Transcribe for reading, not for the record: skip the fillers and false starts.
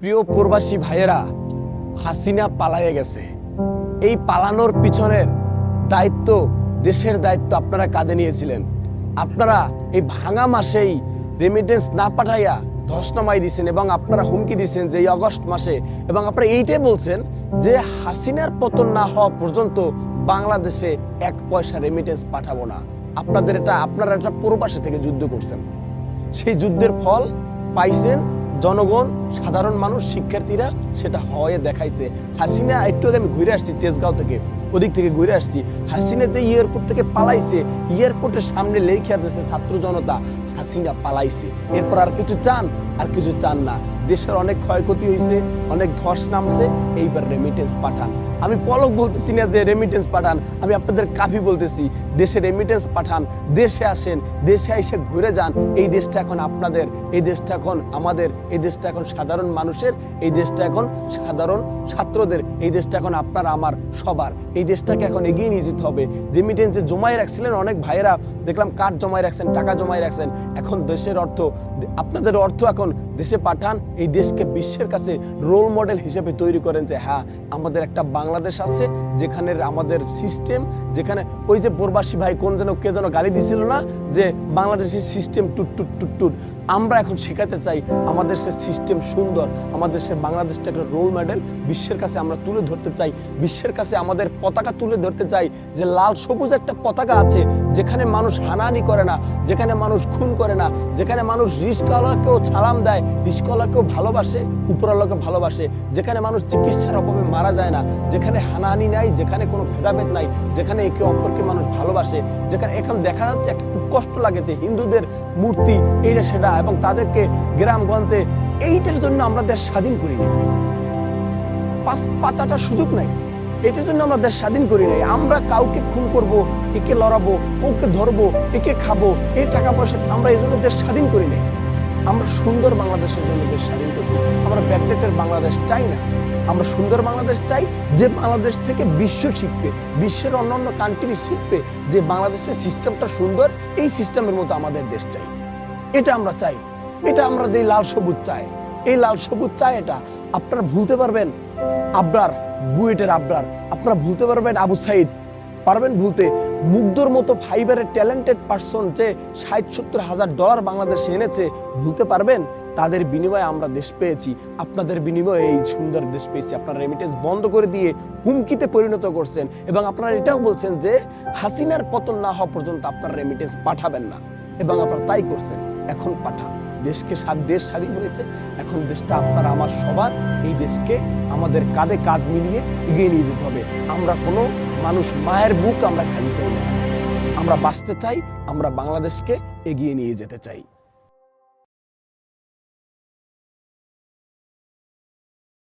প্রিয় প্রবাসী ভাইয়েরা, হাসিনা পালায়ে গেছে। এই পালানোর পিছনের দায়িত্ব, দেশের দায়িত্ব আপনারা কাঁধে নিয়েছিলেন। আপনারা এই ভাঙা মাসেই রেমিটেন্স না পাঠাইয়া ধসনামাই দিয়েছেন এবং আপনারা হুমকি দিয়েছেন যে এই আগস্ট মাসে, এবং আপনারা এইটাই বলছেন যে হাসিনার পতন না হওয়া পর্যন্ত বাংলাদেশে 1 পয়সা রেমিটেন্স পাঠাবো না। আপনারা একটা প্রবাসী থেকে যুদ্ধ করছেন, সেই যুদ্ধের ফল পাইছেন জনগণ, সাধারণ মানুষ, শিক্ষার্থীরা সেটা হয়ে দেখাইছে। হাসিনা একটু আগে আমি ঘুরে আসছি তেজগাঁও থেকে, ওদিক থেকে ঘুরে আসছি। হাসিনা যে এয়ারপোর্ট থেকে পালাইছে, এয়ারপোর্টের সামনে লেখা দিয়েছে ছাত্র জনতা হাসিনা পালাইছে। এরপর আর কিছু চান? আর কিছু চান না। দেশের অনেক ক্ষয়ক্ষতি হয়েছে, অনেক ধস নামছে, এইবার রেমিটেন্স পাঠান। আমি পলক বলতেছি না যে রেমিটেন্স পাঠান, আমি আপনাদের কাফি বলতেছি দেশে রেমিটেন্স পাঠান, দেশে আসেন, দেশে এসে ঘুরে যান। এই দেশটা এখন আপনাদের, এই দেশটা এখন আমাদের, এই দেশটা এখন সাধারণ মানুষের, এই দেশটা এখন সাধারণ ছাত্রদের, এই দেশটা এখন আপনার আমার সবার। এই দেশটাকে এখন এগিয়ে নিয়ে যেতে হবে। রেমিটেন্স যে জমায় রাখছিলেন অনেক ভাইয়েরা, দেখলাম কার্ড জমায় রাখছেন, টাকা জমায় রাখছেন, এখন দেশের অর্থ, আপনাদের অর্থ এখন দেশে পাঠান। এই দেশকে বিশ্বের কাছে রোল মডেল হিসেবে তৈরি করেন যে হ্যাঁ, আমাদের একটা বাংলাদেশ আছে যেখানে আমাদের সিস্টেম, যেখানে ওই যে প্রবাসী ভাই কে যেন গালি দিছিল না যে বাংলাদেশের সিস্টেম টুট টুট টুট টুট, আমরা এখন শেখাতে চাই আমাদের সে সিস্টেম সুন্দর, আমাদের সে বাংলাদেশটা একটা রোল মডেল বিশ্বের কাছে আমরা তুলে ধরতে চাই। বিশ্বের কাছে আমাদের পতাকা তুলে ধরতে চাই যে লাল সবুজ একটা পতাকা আছে, যেখানে মানুষ হানাহানি করে না, যেখানে মানুষ খুন করে না, যেখানে মানুষ রিস্কওয়ালাকেও সালাম দেয়, রিস্কওয়ালাকেও ভালোবাসে, উপরওয়ালাকে ভালোবাসে, যেখানে মানুষ চিকিৎসার অভাবে মারা যায় না, যেখানে হানাহানি নাই, যেখানে কোনো ভেদাভেদ নাই, যেখানে একে অপরকে মানুষ ভালোবাসে, যেখানে এখন দেখা যাচ্ছে একটা খুব কষ্ট লাগে যে হিন্দুদের মূর্তি এইটা সেটা, এবং তাদেরকে গ্রামগঞ্জে, এইটার জন্য আমরা দেশ স্বাধীন করিনি, পাঁচাটার সুযোগ নাই, এটার জন্য আমরা দেশ স্বাধীন করি নাই। আমরা কাউকে খুন করব, একে লড়াবো, ওকে ধরবো, একে খাবো, এই টাকা পয়সা, আমরা এই জন্য দেশ স্বাধীন করি নাই। আমরা সুন্দর বাংলাদেশের জন্য দেশ স্বাধীন করছি। আমরা ব্যাকডেটের বাংলাদেশ চাই না, আমরা সুন্দর বাংলাদেশ চাই, যে বাংলাদেশ থেকে বিশ্ব শিখবে, বিশ্বের অন্যান্য কান্ট্রি শিখবে যে বাংলাদেশের সিস্টেমটা সুন্দর, এই সিস্টেমের মতো আমাদের দেশ চাই। এটা আমরা চাই, এটা আমরা এই লাল সবুজ চাই, এই লাল সবুজ চাই। এটা আপনারা ভুলতে পারবেন আবরার, বুয়েটের আবরার, আপনারা ভুলতে পারবেন আবু সাইদ, পারবেন ভুলতে? মুগ্ধর মতো ফাইবারের ট্যালেন্টেড পারসন যে 60-70 হাজার ডলার বাংলাদেশে এনেছে, ভুলতে পারবেন? তাদের বিনিময়ে আমরা দেশ পেয়েছি, আপনাদের বিনিময়ে এই সুন্দর দেশ পেয়েছি। আপনারা রেমিটেন্স বন্ধ করে দিয়ে হুমকিতে পরিণত করছেন, এবং আপনারা এটাও বলছেন যে হাসিনার পতন না হওয়া পর্যন্ত আপনারা রেমিটেন্স পাঠাবেন না, এবং আপনারা তাই করছেন। এখন পাঠান। দেশকে দেশ স্বাধীন হয়েছে, এখন দেশটা আপনার আমার সবার। এই দেশকে আমাদের কাঁধে কাঁধ মিলিয়ে এগিয়ে নিয়ে যেতে হবে। আমরা কোনো মানুষ মায়ের বুক আমরা খালি চাই না, আমরা বাঁচতে চাই, আমরা বাংলাদেশকে এগিয়ে নিয়ে যেতে চাই।